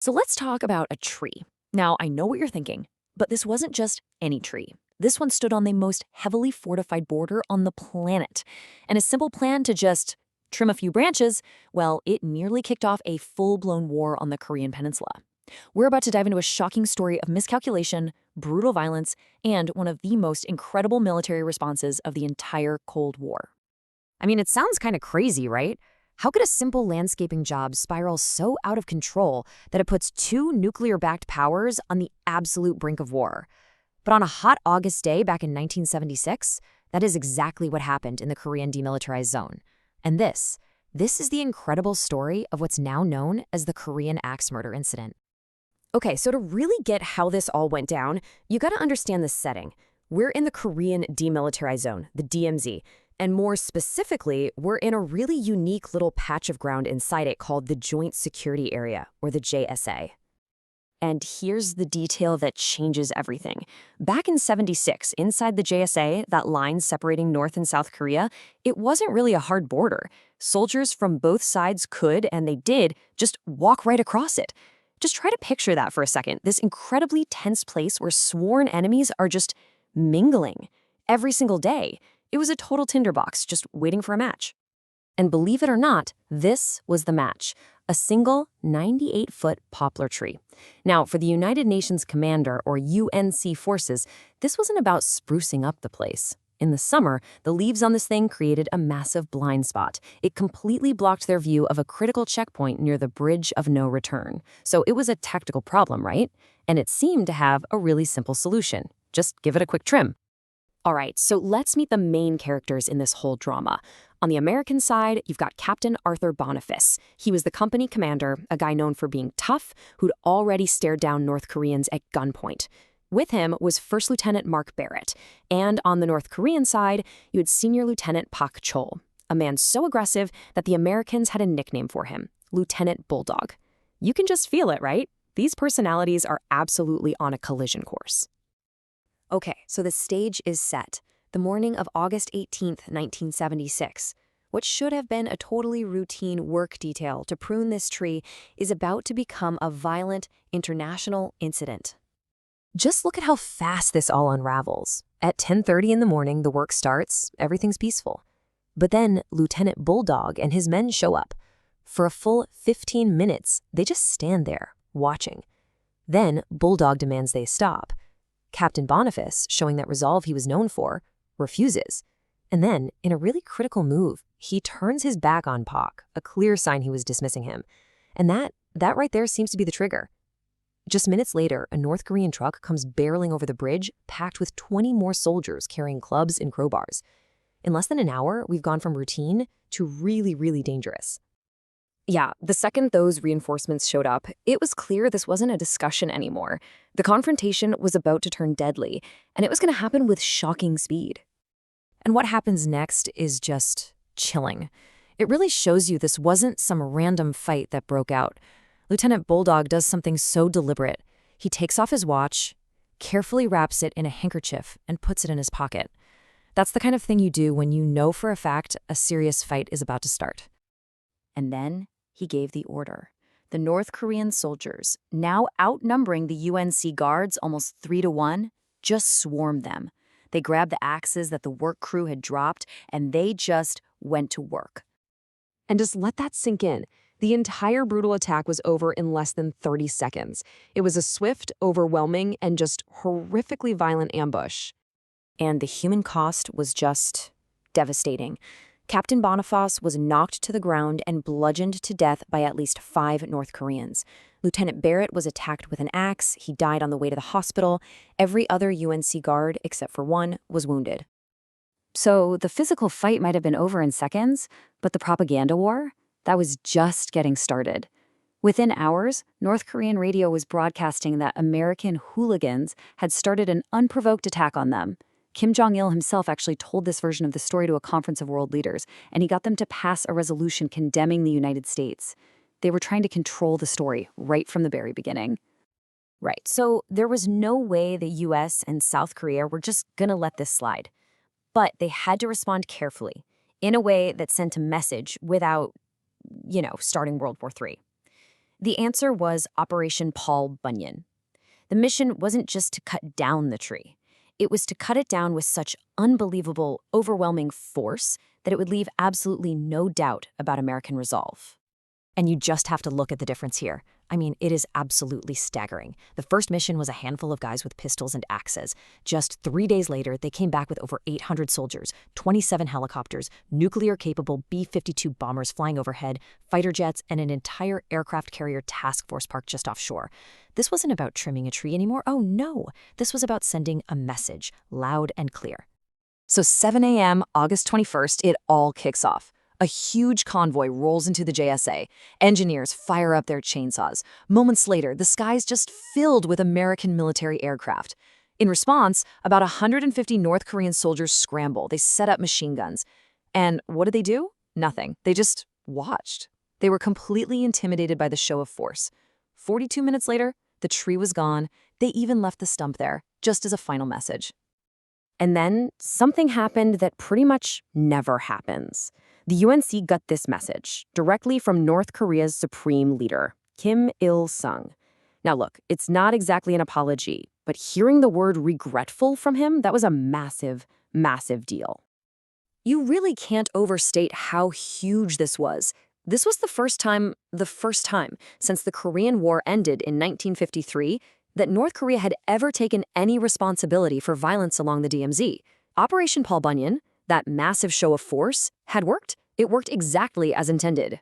So let's talk about a tree. Now, I know what you're thinking, but this wasn't just any tree. This one stood on the most heavily fortified border on the planet. And a simple plan to just trim a few branches, well, it nearly kicked off a full-blown war on the Korean peninsula. We're about to dive into a shocking story of miscalculation, brutal violence, and one of the most incredible military responses of the entire Cold War. I mean, it sounds kind of crazy, right? How could a simple landscaping job spiral so out of control that it puts two nuclear-backed powers on the absolute brink of war? But on a hot August day back in 1976, that is exactly what happened in the Korean Demilitarized Zone. And this is the incredible story of what's now known as the Korean axe murder incident. Okay, so to really get how this all went down, you got to understand the setting. We're in the Korean Demilitarized Zone, the DMZ, and more specifically, we're in a really unique little patch of ground inside it called the Joint Security Area, or the JSA. And here's the detail that changes everything. Back in '76, inside the JSA, that line separating North and South Korea, it wasn't really a hard border. Soldiers from both sides could, and they did, just walk right across it. Just try to picture that for a second, this incredibly tense place where sworn enemies are just mingling every single day. It was a total tinderbox, just waiting for a match. And believe it or not, this was the match, a single 98-foot poplar tree. Now, for the United Nations Commander, or UNC forces, this wasn't about sprucing up the place. In the summer, the leaves on this thing created a massive blind spot. It completely blocked their view of a critical checkpoint near the bridge of no return. So it was a tactical problem, right? And it seemed to have a really simple solution. Just give it a quick trim. All right, so let's meet the main characters in this whole drama. On the American side, you've got Captain Arthur Boniface. He was the company commander, a guy known for being tough, who'd already stared down North Koreans at gunpoint. With him was First Lieutenant Mark Barrett. And on the North Korean side, you had Senior Lieutenant Pak Chol, a man so aggressive that the Americans had a nickname for him, Lieutenant Bulldog. You can just feel it, right? These personalities are absolutely on a collision course. Okay, so the stage is set. The morning of August 18th, 1976. What should have been a totally routine work detail to prune this tree is about to become a violent international incident. Just look at how fast this all unravels. At 10:30 in the morning, the work starts, everything's peaceful. But then Lieutenant Bulldog and his men show up. For a full 15 minutes, they just stand there, watching. Then Bulldog demands they stop. Captain Boniface, showing that resolve he was known for, refuses. And then, in a really critical move, he turns his back on Pak, a clear sign he was dismissing him. And that right there seems to be the trigger. Just minutes later, a North Korean truck comes barreling over the bridge, packed with 20 more soldiers carrying clubs and crowbars. In less than an hour, we've gone from routine to really, really dangerous. Yeah, the second those reinforcements showed up, it was clear this wasn't a discussion anymore. The confrontation was about to turn deadly, and it was going to happen with shocking speed. And what happens next is just chilling. It really shows you this wasn't some random fight that broke out. Lieutenant Bulldog does something so deliberate. He takes off his watch, carefully wraps it in a handkerchief, and puts it in his pocket. That's the kind of thing you do when you know for a fact a serious fight is about to start. And then he gave the order. The North Korean soldiers, now outnumbering the UNC guards almost 3-1, just swarmed them. They grabbed the axes that the work crew had dropped, and they just went to work. And just let that sink in. The entire brutal attack was over in less than 30 seconds. It was a swift, overwhelming, and just horrifically violent ambush. And the human cost was just devastating. Captain Boniface was knocked to the ground and bludgeoned to death by at least 5 North Koreans. Lieutenant Barrett was attacked with an axe. He died on the way to the hospital. Every other UNC guard, except for one, was wounded. So the physical fight might have been over in seconds, but the propaganda war, that was just getting started. Within hours, North Korean radio was broadcasting that American hooligans had started an unprovoked attack on them. Kim Jong-il himself actually told this version of the story to a conference of world leaders, and he got them to pass a resolution condemning the United States. They were trying to control the story right from the very beginning. Right, so there was no way the US and South Korea were just gonna let this slide. But they had to respond carefully, in a way that sent a message without, starting World War III. The answer was Operation Paul Bunyan. The mission wasn't just to cut down the tree. It was to cut it down with such unbelievable, overwhelming force that it would leave absolutely no doubt about American resolve. And you just have to look at the difference here. I mean, it is absolutely staggering. The first mission was a handful of guys with pistols and axes. Just 3 days later, they came back with over 800 soldiers, 27 helicopters, nuclear-capable B-52 bombers flying overhead, fighter jets, and an entire aircraft carrier task force parked just offshore. This wasn't about trimming a tree anymore. Oh, no. This was about sending a message, loud and clear. So 7 a.m., August 21st, it all kicks off. A huge convoy rolls into the JSA. Engineers fire up their chainsaws. Moments later, the sky's just filled with American military aircraft. In response, about 150 North Korean soldiers scramble. They set up machine guns. And what did they do? Nothing. They just watched. They were completely intimidated by the show of force. 42 minutes later, the tree was gone. They even left the stump there, just as a final message. And then something happened that pretty much never happens. The UNC got this message directly from North Korea's supreme leader, Kim Il-sung. Now look, it's not exactly an apology, but hearing the word regretful from him, that was a massive, massive deal. You really can't overstate how huge this was. This was the first time since the Korean War ended in 1953 that North Korea had ever taken any responsibility for violence along the DMZ. Operation Paul Bunyan, that massive show of force, had worked. It worked exactly as intended.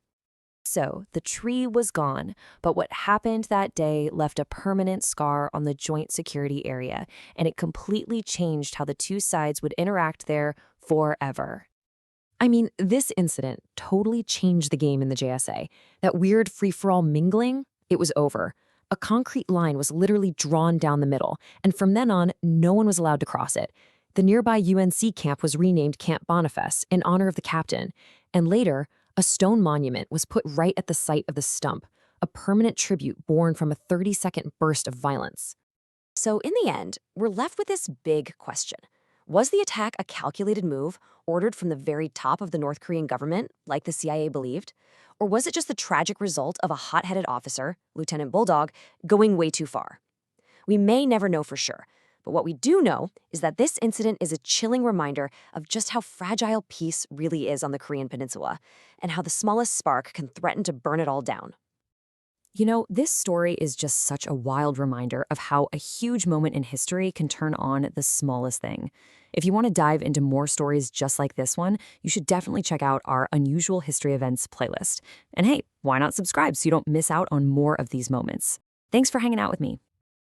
So the tree was gone, but what happened that day left a permanent scar on the joint security area, and it completely changed how the two sides would interact there forever. I mean, this incident totally changed the game in the JSA. That weird free-for-all mingling, it was over. A concrete line was literally drawn down the middle, and from then on, no one was allowed to cross it. The nearby UNC camp was renamed Camp Boniface in honor of the captain, and later, a stone monument was put right at the site of the stump, a permanent tribute born from a 30-second burst of violence. So in the end, we're left with this big question. Was the attack a calculated move, ordered from the very top of the North Korean government, like the CIA believed? Or was it just the tragic result of a hot-headed officer, Lieutenant Bulldog, going way too far? We may never know for sure, but what we do know is that this incident is a chilling reminder of just how fragile peace really is on the Korean Peninsula, and how the smallest spark can threaten to burn it all down. You know, this story is just such a wild reminder of how a huge moment in history can turn on the smallest thing. If you want to dive into more stories just like this one, you should definitely check out our Unusual History Events playlist. And hey, why not subscribe so you don't miss out on more of these moments? Thanks for hanging out with me.